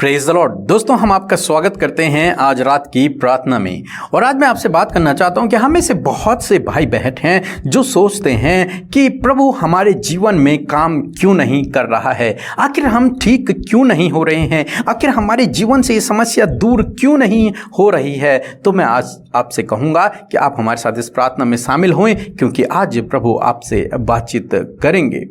Praise the Lord. दोस्तों, हम आपका स्वागत करते हैं आज रात की प्रार्थना में। और आज मैं आपसे बात करना चाहता हूं कि हम में से बहुत से भाई बहन हैं जो सोचते हैं कि प्रभु हमारे जीवन में काम क्यों नहीं कर रहा है, आखिर हम ठीक क्यों नहीं हो रहे हैं, आखिर हमारे जीवन से ये समस्या दूर क्यों नहीं हो रही है। तो मैं आज आपसे कहूँगा कि आप हमारे साथ इस प्रार्थना में शामिल हों, क्योंकि आज प्रभु आपसे बातचीत करेंगे।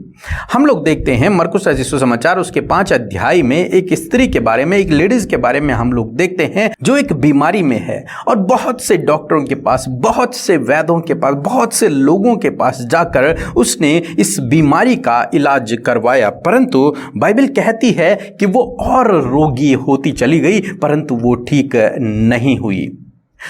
हम लोग देखते हैं मरकुस रचित सुसमाचार उसके 5 अध्याय में एक स्त्री के बारे में, एक लेडीज के बारे में हम लोग देखते हैं जो एक बीमारी में है और बहुत से डॉक्टरों के पास, बहुत से वैद्यों के पास, बहुत से लोगों के पास जाकर उसने इस बीमारी का इलाज करवाया, परंतु बाइबल कहती है कि वो और रोगी होती चली गई, परंतु वो ठीक नहीं हुई।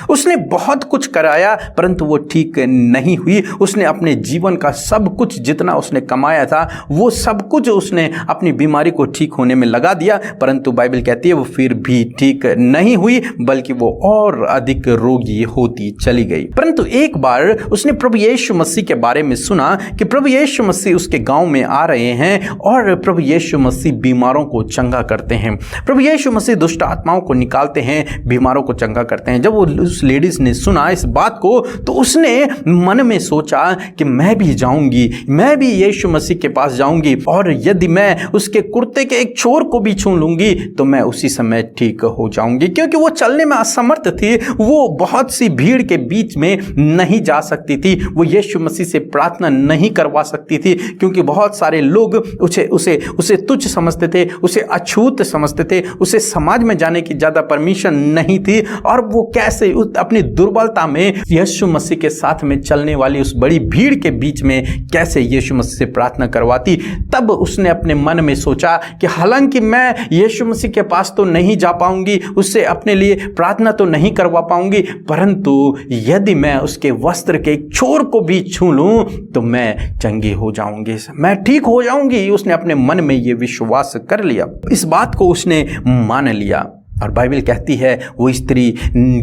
उसने बहुत कुछ कराया परंतु वो ठीक नहीं हुई। उसने अपने जीवन का सब कुछ, जितना उसने कमाया था, वो सब कुछ उसने अपनी बीमारी को ठीक होने में लगा दिया, परंतु बाइबल कहती है वो फिर भी ठीक नहीं हुई, बल्कि वो और अधिक रोगी होती चली गई। परंतु एक बार उसने प्रभु यीशु मसीह के बारे में सुना कि प्रभु यीशु मसीह उसके गांव में आ रहे हैं और प्रभु यीशु मसीह बीमारों को चंगा करते हैं। प्रभु यीशु मसीह दुष्ट आत्माओं को निकालते हैं, बीमारों को चंगा करते हैं। जब वो उस लेडीज ने सुना इस बात को तो उसने मन में सोचा कि मैं भी जाऊंगी, मैं भी यीशु मसीह के पास जाऊंगी और यदि मैं उसके कुर्ते के एक छोर को भी छू लूंगी तो मैं उसी समय ठीक हो जाऊंगी। क्योंकि वो चलने में असमर्थ थी, वो बहुत सी भीड़ के बीच में नहीं जा सकती थी, वो यीशु मसीह से प्रार्थना नहीं करवा सकती थी, क्योंकि बहुत सारे लोग उसे तुच्छ समझते थे, उसे अछूत समझते थे, उसे समाज में जाने की ज्यादा परमिशन नहीं थी। और वो कैसे अपनी दुर्बलता में यीशु मसीह के साथ में चलने वाली उस बड़ी भीड़ के बीच में कैसे यीशु मसीह से प्रार्थना करवाती। तब उसने अपने मन में सोचा कि हालांकि मैं यीशु मसीह के पास तो नहीं जा पाऊंगी, उससे अपने लिए प्रार्थना तो नहीं करवा पाऊंगी, परंतु यदि मैं उसके वस्त्र के एक छोर को भी छू लूं तो मैं चंगी हो जाऊंगी, मैं ठीक हो जाऊंगी। उसने अपने मन में यह विश्वास कर लिया, इस बात को उसने मान लिया। और बाइबल कहती है वो स्त्री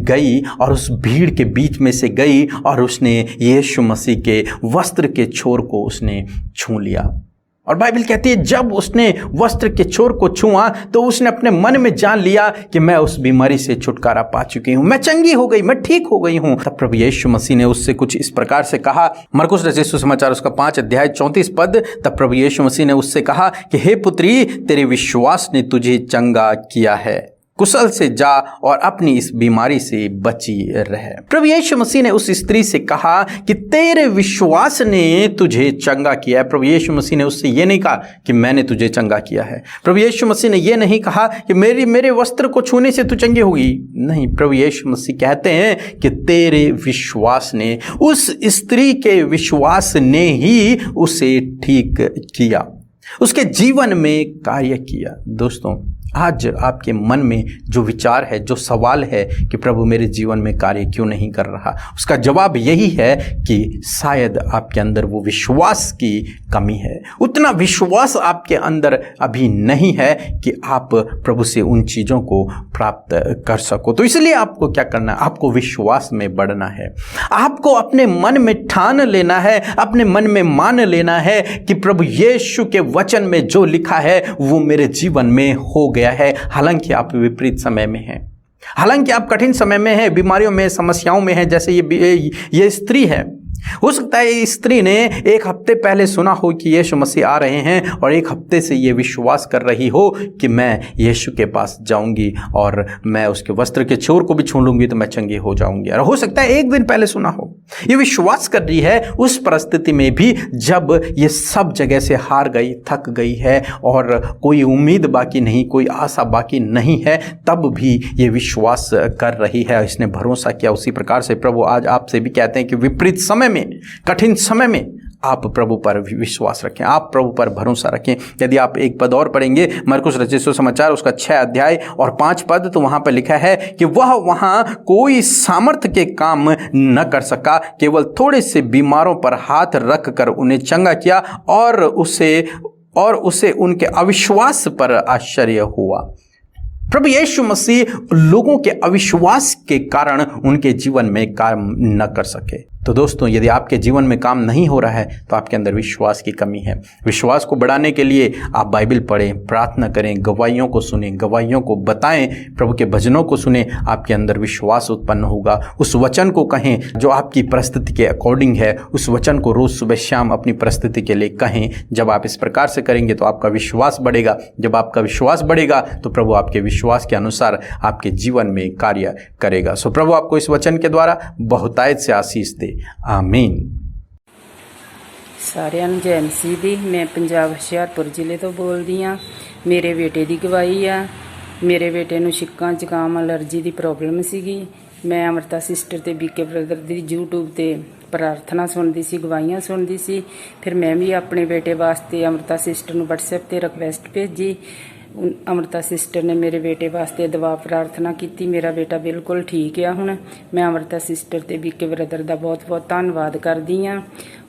गई और उस भीड़ के बीच में से गई और उसने यीशु मसीह के वस्त्र के छोर को उसने छू लिया। और बाइबल कहती है जब उसने वस्त्र के छोर को छुआ तो उसने अपने मन में जान लिया कि मैं उस बीमारी से छुटकारा पा चुकी हूं, मैं चंगी हो गई, मैं ठीक हो गई हूं। तब प्रभु यीशु मसीह ने उससे कुछ इस प्रकार से कहा, मरकुस रचित सुसमाचार उसका 5 अध्याय 34 पद। तब प्रभु यीशु मसीह ने उससे कहा कि हे पुत्री, तेरे विश्वास ने तुझे चंगा किया है, कुशल से जा और अपनी इस बीमारी से बची रहे। प्रभु यीशु मसीह ने उस स्त्री से कहा कि तेरे विश्वास ने तुझे चंगा किया है। प्रभु यीशु मसीह ने उससे ये नहीं कहा कि मैंने तुझे चंगा किया है। प्रभु यीशु मसीह ने ये नहीं कहा कि मेरे वस्त्र को छूने से तू चंगी होगी। नहीं, प्रभु यीशु मसीह कहते हैं कि तेरे विश्वास ने, उस स्त्री के विश्वास ने ही उसे ठीक किया, उसके जीवन में कार्य किया। दोस्तों, आज आपके मन में जो विचार है, जो सवाल है कि प्रभु मेरे जीवन में कार्य क्यों नहीं कर रहा, उसका जवाब यही है कि शायद आपके अंदर वो विश्वास की कमी है, उतना विश्वास आपके अंदर अभी नहीं है कि आप प्रभु से उन चीज़ों को प्राप्त कर सको। तो इसलिए आपको क्या करना है, आपको विश्वास में बढ़ना है। आपको अपने मन में ठान लेना है, अपने मन में मान लेना है कि प्रभु यीशु के वचन में जो लिखा है वो मेरे जीवन में हो गया है। हालांकि आप विपरीत समय में हैं, हालांकि आप कठिन समय में हैं, बीमारियों में, समस्याओं में हैं, जैसे ये स्त्री है। हो सकता है इस स्त्री ने 1 हफ्ते पहले सुना हो कि यीशु मसीह आ रहे हैं और 1 हफ्ते से ये विश्वास कर रही हो कि मैं यीशु के पास जाऊंगी और मैं उसके वस्त्र के छोर को भी छू लूंगी तो मैं चंगी हो जाऊंगी। और हो सकता है 1 दिन पहले सुना हो। ये विश्वास कर रही है उस परिस्थिति में भी जब ये सब जगह से हार गई, थक गई है और कोई उम्मीद बाकी नहीं, कोई आशा बाकी नहीं है, तब भी ये विश्वास कर रही है, इसने भरोसा किया। उसी प्रकार से प्रभु आज आपसे भी कहते हैं कि विपरीत समय में, कठिन समय में आप प्रभु पर विश्वास रखें, आप प्रभु पर भरोसा रखें। यदि आप एक पद और पढ़ेंगे मरकुस रचित सुसमाचार उसका 6 अध्याय और 5 पद, तो वहां पर लिखा है कि वह वहां कोई सामर्थ्य के काम न कर सका, केवल थोड़े से बीमारों पर हाथ रख कर उन्हें चंगा किया और उसे उनके अविश्वास पर आश्चर्य हुआ। प्रभु यीशु मसीह लोगों के अविश्वास के कारण उनके जीवन में काम न कर सके। तो दोस्तों, यदि आपके जीवन में काम नहीं हो रहा है तो आपके अंदर विश्वास की कमी है। विश्वास को बढ़ाने के लिए आप बाइबल पढ़ें, प्रार्थना करें, गवाहियों को सुनें, गवाहियों को बताएं, प्रभु के भजनों को सुनें, आपके अंदर विश्वास उत्पन्न होगा। उस वचन को कहें जो आपकी परिस्थिति के अकॉर्डिंग है, उस वचन को रोज़ सुबह शाम अपनी परिस्थिति के लिए कहें। जब आप इस प्रकार से करेंगे तो आपका विश्वास बढ़ेगा। जब आपका विश्वास बढ़ेगा तो प्रभु आपके विश्वास के अनुसार आपके जीवन में कार्य करेगा। सो प्रभु आपको इस वचन के द्वारा बहुतायत से आशीष दे। आमीन। ਸਾਰਿਆਂ ਨੂੰ ਜੈ ਮਸੀਹ ਦੀ। ਮੈਂ ਪੰਜਾਬ ਹੁਸ਼ਿਆਰਪੁਰ ਜ਼ਿਲ੍ਹੇ ਤੋਂ ਬੋਲਦੀ ਹਾਂ। ਮੇਰੇ ਬੇਟੇ ਦੀ ਗਵਾਹੀ ਆ। ਮੇਰੇ ਬੇਟੇ ਨੂੰ ਛਿੱਕਾਂ ਜ਼ੁਕਾਮ ਅਲਰਜੀ ਦੀ ਪ੍ਰੋਬਲਮ ਸੀਗੀ। ਮੈਂ ਅਮਰਤਾ ਸਿਸਟਰ ਤੇ ਬੀਕੇ ਬ੍ਰਦਰ ਦੀ YouTube ਤੇ ਪ੍ਰਾਰਥਨਾ ਸੁਣਦੀ ਸੀ, ਗਵਾਹੀਆਂ ਸੁਣਦੀ ਸੀ। ਫਿਰ ਮੈਂ ਵੀ ਆਪਣੇ ਬੇਟੇ ਵਾਸਤੇ ਅਮਰਤਾ ਸਿਸਟਰ ਨੂੰ WhatsApp ਤੇ ਰਿਕਵੈਸਟ ਭੇਜੀ। ਅਮਰਤਾ ਸਿਸਟਰ ਨੇ ਮੇਰੇ ਬੇਟੇ ਵਾਸਤੇ ਦੁਆ ਪ੍ਰਾਰਥਨਾ ਕੀਤੀ। ਮੇਰਾ ਬੇਟਾ ਬਿਲਕੁਲ ਠੀਕ ਆ ਹੁਣ। ਮੈਂ ਅਮਰਤਾ ਸਿਸਟਰ ਤੇ ਬੀਕੇ ਬ੍ਰਦਰ ਦਾ ਬਹੁਤ-ਬਹੁਤ ਧੰਨਵਾਦ ਕਰਦੀ ਹਾਂ।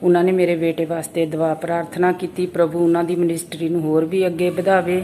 ਉਹਨਾਂ ਨੇ ਮੇਰੇ ਬੇਟੇ ਵਾਸਤੇ ਦੁਆ ਪ੍ਰਾਰਥਨਾ ਕੀਤੀ। ਪ੍ਰਭੂ ਉਹਨਾਂ ਦੀ ਮਿਨਿਸਟਰੀ ਨੂੰ ਹੋਰ ਵੀ ਅੱਗੇ ਵਧਾਵੇ।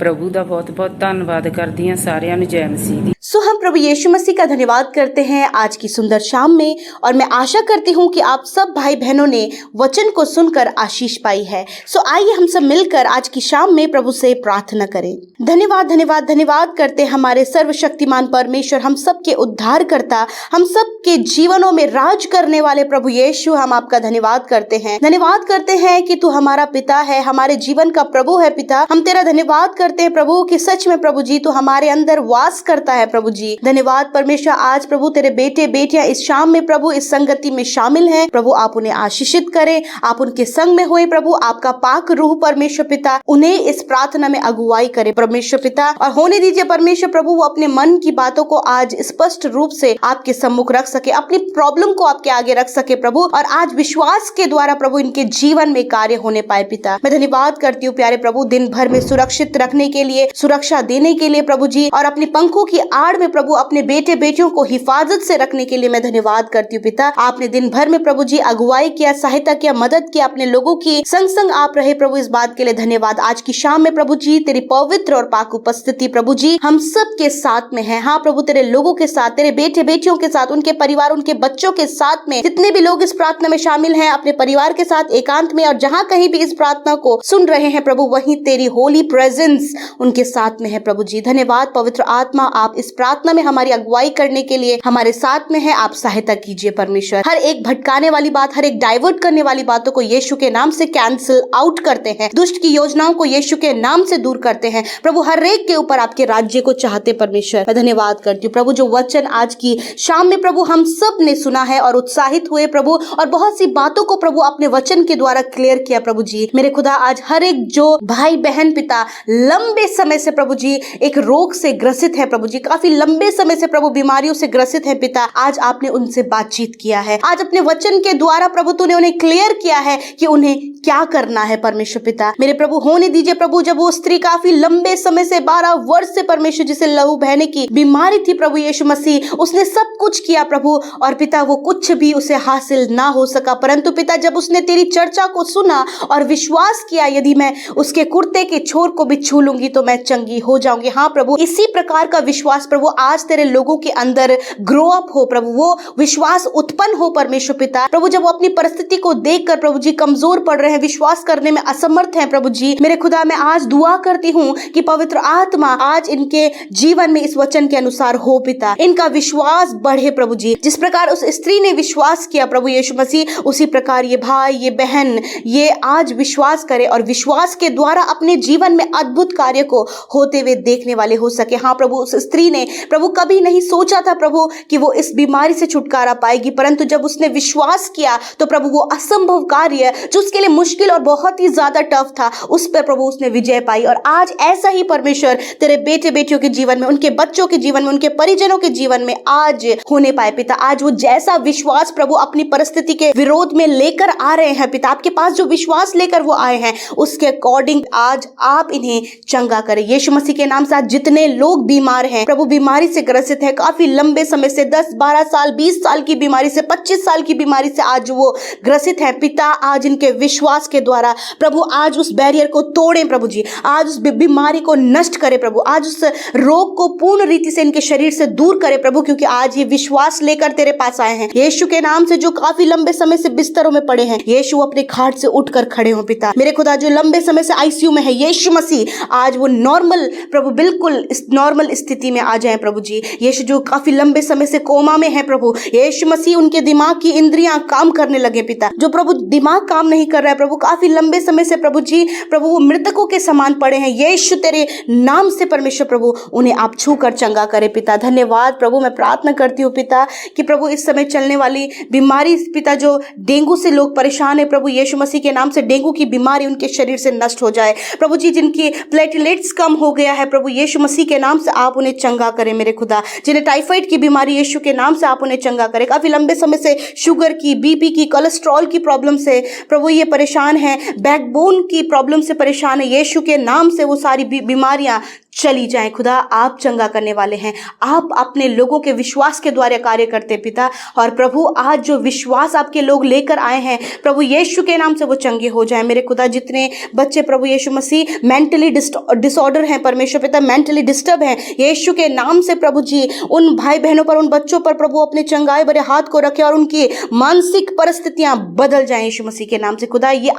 प्रभु का बहुत बहुत धन्यवाद करती हैं। सारियां नूं जय मसीह दी। सो हम प्रभु यीशु मसीह का धन्यवाद करते हैं आज की सुंदर शाम में, और मैं आशा करती हूँ कि आप सब भाई बहनों ने वचन को सुनकर आशीष पाई है। सो आइए हम सब मिलकर आज की शाम में प्रभु से प्रार्थना करें। धन्यवाद धन्यवाद धन्यवाद करते हमारे सर्वशक्तिमान परमेश्वर, हम सबके उद्धार करता, हम सबके जीवनों में राज करने वाले प्रभु यीशु, हम आपका धन्यवाद करते हैं। धन्यवाद करते हैं कि तू हमारा पिता है, हमारे जीवन का प्रभु है। पिता, हम तेरा धन्यवाद करते हैं प्रभु कि सच में प्रभु जी तू हमारे अंदर वास करता है। प्रभु जी धन्यवाद परमेश्वर। आज प्रभु तेरे बेटे बेटियां इस शाम में प्रभु इस संगति में शामिल हैं। प्रभु आप उन्हें आशीषित करें, आप उनके संग में हुए प्रभु। आपका पाक रूह परमेश्वर पिता उन्हें इस प्रार्थना में अगुवाई करे परमेश्वर पिता, और होने दीजिए परमेश्वर प्रभु वो अपने मन की बातों को आज स्पष्ट रूप से आपके सम्मुख रख सके, अपनी प्रॉब्लम को आपके आगे रख सके प्रभु, और आज विश्वास के द्वारा प्रभु इनके जीवन में कार्य होने पाए। पिता मैं धन्यवाद करती हूँ प्यारे प्रभु, दिन भर में सुरक्षित रखने के लिए, सुरक्षा देने के लिए प्रभु जी, और अपने पंखों की आड़ में प्रभु अपने बेटे बेटियों को हिफाजत से रखने के लिए मैं धन्यवाद करती हूँ। पिता आपने दिन भर में प्रभु जी अगुवाई किया, सहायता किया, मदद किया, अपने लोगों की संग संग आप रहे प्रभु, इस बात के लिए धन्यवाद। आज की शाम में प्रभु जी तेरी पवित्र और पाक उपस्थिति प्रभु जी हम सब के साथ में है। हाँ प्रभु, तेरे लोगों के साथ, तेरे बेटे बेटियों के साथ, उनके परिवार, उनके बच्चों के साथ में, जितने भी लोग इस प्रार्थना में शामिल हैं, अपने परिवार के साथ एकांत में, और जहाँ कहीं भी इस प्रार्थना को सुन रहे हैं प्रभु, वहीं तेरी होली प्रेजेंस उनके साथ में है प्रभु जी। धन्यवाद पवित्र आत्मा, आप इस प्रार्थना में हमारी अगुवाई करने के लिए हमारे साथ में है। आप सहायता कीजिए परमेश्वर। हर एक भटकाने वाली बात, हर एक डाइवर्ट करने वाली बातों को यीशु के नाम से कैंसिल आउट करते हैं। दुष्ट की योजनाओं को यीशु के नाम से दूर करते हैं प्रभु। हर एक के ऊपर आपके राज्य को चाहते परमेश्वर। मैं धन्यवाद करती हूँ प्रभु, जो वचन आज की शाम में प्रभु हम सब ने सुना है और उत्साहित हुए प्रभु, और बहुत सी बातों को प्रभु अपने वचन के द्वारा क्लियर किया प्रभु जी। मेरे खुदा आज हर एक जो भाई बहन पिता लंबे समय से प्रभु जी एक रोग से ग्रसित है प्रभु जी, काफी लंबे समय से प्रभु बीमारियों से ग्रसित है पिता, आज आपने उनसे बातचीत किया है। आज अपने वचन के द्वारा प्रभु तूने उन्हें क्लियर किया है कि उन्हें क्या करना है परमेश्वर पिता। मेरे प्रभु होने दीजिए प्रभु, जब वो स्त्री काफी लंबे समय से 12 वर्ष से परमेश्वर जिसे लहू बहने की बीमारी थी प्रभु यीशु मसीह, उसने सब कुछ किया प्रभु, और पिता वो कुछ भी उसे हासिल ना हो सका, परंतु पिता जब उसने तेरी चर्चा को सुना और विश्वास किया, यदि मैं उसके कुर्ते के छोर को भी छू लूंगी तो मैं चंगी हो जाऊंगी। हाँ प्रभु, इसी प्रकार का विश्वास प्रभु आज तेरे लोगों के अंदर ग्रो अप हो प्रभु, वो विश्वास उत्पन्न हो परमेश्वर पिता। प्रभु जब वो अपनी परिस्थिति को देखकर प्रभु जी कमजोर पड़ रहे हैं, विश्वास करने में असमर्थ हैं प्रभु जी, मेरे खुदा मैं आज दुआ करती हूँ कि पवित्र आत्मा आज इनके जीवन में इस वचन के अनुसार हो पिता, इनका विश्वास बढ़े प्रभु जी। जिस प्रकार उस स्त्री ने विश्वास किया प्रभु यीशु मसीह, उसी प्रकार ये भाई ये बहन ये आज विश्वास करे, और विश्वास के द्वारा अपने जीवन में अद्भुत कार्य को होते हुए देखने वाले हो सके। हाँ प्रभु, उस स्त्री ने प्रभु कभी नहीं सोचा था प्रभु कि वो इस बीमारी से छुटकारा पाएगी, परंतु जब उसने विश्वास किया तो प्रभु वो असंभव कार्य जो उसके लिए मुश्किल और बहुत ही ज्यादा टफ था, उस पर प्रभु उसने विजय पाई। और आज ऐसा ही परमेश्वर तेरे बेटे बेटियों के जीवन में, उनके बच्चों के जीवन में, उनके परिजनों के जीवन में आज होने पाए पिता। आज वो जैसा विश्वास प्रभु अपनी परिस्थिति के विरोध में लेकर आ रहे हैं पिता, आपके पास जो विश्वास लेकर वो आए हैं उसके अकॉर्डिंग आज आप इन्हें चंगा करे यीशु मसीह के नाम से। आज जितने लोग बीमार हैं प्रभु, बीमारी से ग्रसित है काफी लंबे समय से, 10-12 साल 20 साल की बीमारी से, 25 साल की बीमारी से आज वो ग्रसित है पिता, आज इनके विश्वास के द्वारा प्रभु आज उस बैरियर को तोड़े प्रभु जी, आज उस बीमारी को नष्ट करे प्रभु, आज उस रोग को पूर्ण रीति से इनके शरीर से दूर करे प्रभु, क्योंकि आज ये विश्वास लेकर तेरे पास आए हैं यीशु के नाम से। जो काफी लंबे समय से बिस्तरों में पड़े हैं यीशु अपने खाट से उठकर खड़े हो पिता मेरे खुदा, जो लंबे समय से आईसीयू में है यीशु मसीह आज वो नॉर्मल प्रभु, बिल्कुल नॉर्मल स्थिति में आ जाए प्रभु जी। यीशु जो काफी लंबे समय से कोमा में है प्रभु यीशु मसीह, उनके दिमाग की इंद्रियां काम करने लगे पिता, जो प्रभु दिमाग काम नहीं कर रहा है प्रभु काफी लंबे समय से प्रभु जी, प्रभु वो मृतकों के समान पड़े हैं यीशु तेरे नाम से परमेश्वर प्रभु उन्हें आप छू कर चंगा करे पिता। धन्यवाद प्रभु, मैं प्रार्थना करती हूँ पिता कि प्रभु इस समय चलने वाली बीमारी पिता, जो डेंगू से लोग परेशान है प्रभु यीशु मसीह के नाम से डेंगू की बीमारी उनके शरीर से नष्ट हो जाए प्रभु जी। जिनकी प्लेटलेट्स कम हो गया है प्रभु यीशु मसीह के नाम से आप उन्हें चंगा करें मेरे खुदा। जिन्हें टाइफाइड की बीमारी यीशु के नाम से आप उन्हें चंगा करें। काफी लंबे समय से शुगर की, बीपी की, कोलेस्ट्रॉल की प्रॉब्लम से प्रभु ये परेशान है, बैकबोन की प्रॉब्लम से परेशान है यीशु के नाम से वो सारी बीमारियां चली जाएं खुदा। आप चंगा करने वाले हैं, आप अपने लोगों के विश्वास के द्वारा कार्य करते पिता। और प्रभु आज जो विश्वास आपके लोग लेकर आए हैं प्रभु यीशु के नाम से वो चंगे हो जाएं मेरे खुदा। जितने बच्चे प्रभु यीशु मसीह मेंटली डिसऑर्डर हैं परमेश्वर पिता, मेंटली डिस्टर्ब हैं यीशु के नाम से प्रभु जी, उन भाई बहनों पर, उन बच्चों पर प्रभु अपने चंगाई भरे हाथ को रखे और उनकी मानसिक परिस्थितियां बदल जाएं यीशु मसीह के नाम से खुदा। ये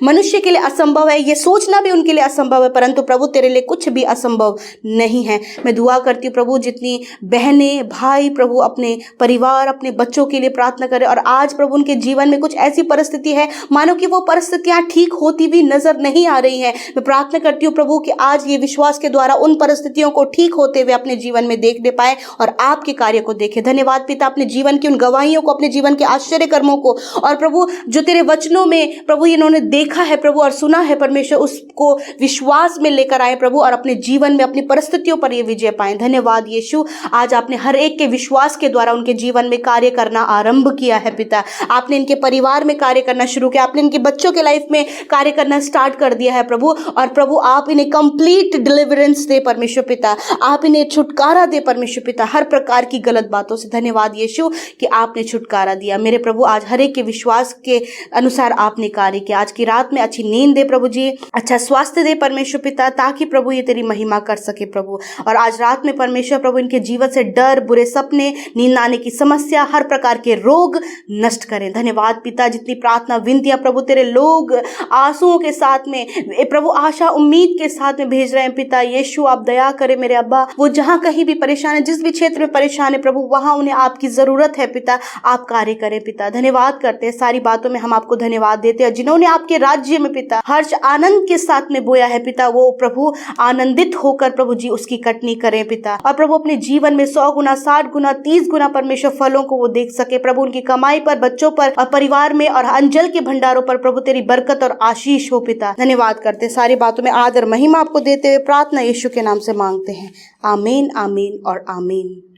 मनुष्य के लिए असंभव है, ये सोचना भी उनके लिए असंभव है, परंतु प्रभु तेरे लिए कुछ भी असंभव नहीं है। मैं दुआ करती हूँ प्रभु जितनी बहनें भाई प्रभु अपने परिवार, अपने बच्चों के लिए प्रार्थना करें, और आज प्रभु उनके जीवन में कुछ ऐसी परिस्थिति है मानो कि वो परिस्थितियां ठीक होती भी नजर नहीं आ रही हैं। मैं प्रार्थना करती हूँ प्रभु कि आज ये विश्वास के द्वारा उन परिस्थितियों को ठीक होते हुए अपने जीवन में देखने पाए और आपके कार्य को देखें। धन्यवाद पिता अपने जीवन की उन गवाहियों को, अपने जीवन के आश्चर्य कर्मों को, और प्रभु जो तेरे वचनों में प्रभु इन्होंने देखा है प्रभु और सुना है परमेश्वर, उसको विश्वास में लेकर आए प्रभु और अपने जीवन में, अपनी परिस्थितियों पर ये विजय पाएं। धन्यवाद यीशु, आज आपने हर एक के विश्वास के द्वारा उनके जीवन में कार्य करना आरंभ किया है पिता। आपने इनके परिवार में कार्य करना शुरू किया, आपने इनके बच्चों के लाइफ में कार्य करना स्टार्ट कर दिया है प्रभु। और प्रभु आप इन्हें कंप्लीट डिलीवरेंस दे परमेश्वर पिता, आप इन्हें छुटकारा दे परमेश्वर पिता हर प्रकार की गलत बातों से। धन्यवाद यीशु कि आपने छुटकारा दिया मेरे प्रभु। आज हर एक के विश्वास के अनुसार आपने कार्य किया। आज की रात में अच्छी नींद दे प्रभु जी, अच्छा स्वास्थ्य दे परमेश्वर पिता, ताकि प्रभु ये तेरी महिमा कर सके प्रभु। और आज रात में परमेश्वर प्रभु इनके जीवन से डर, बुरे सपने, नींद आने की समस्या, हर प्रकार के रोग नष्ट करें। धन्यवाद पिता, जितनी प्रार्थना विनतियां प्रभु तेरे लोग आंसुओं के साथ में प्रभु, आशा उम्मीद के साथ में भेज रहे हैं पिता यीशु, आप दया करें मेरे अब्बा। वो जहां कहीं भी परेशान है, जिस भी क्षेत्र में परेशान है प्रभु, वहां उन्हें आपकी जरूरत है पिता, आप कार्य करें पिता। धन्यवाद करते हैं, सारी बातों में हम आपको धन्यवाद देते हैं। जिन्होंने आपके राज्य में पिता हर्ष आनंद के साथ में बोया है पिता, वो प्रभु आनंदित होकर प्रभु जी उसकी कटनी करें पिता। और प्रभु अपने जीवन में 100 गुना, 60 गुना, 30 गुना परमेश्वर फलों को वो देख सके प्रभु। उनकी कमाई पर, बच्चों पर और परिवार में और अंजल के भंडारों पर प्रभु तेरी बरकत और आशीष हो पिता। धन्यवाद करते, सारी बातों में आदर महिमा आपको देते हुए प्रार्थना यीशु के नाम से मांगते हैं। आमीन, आमीन और आमीन।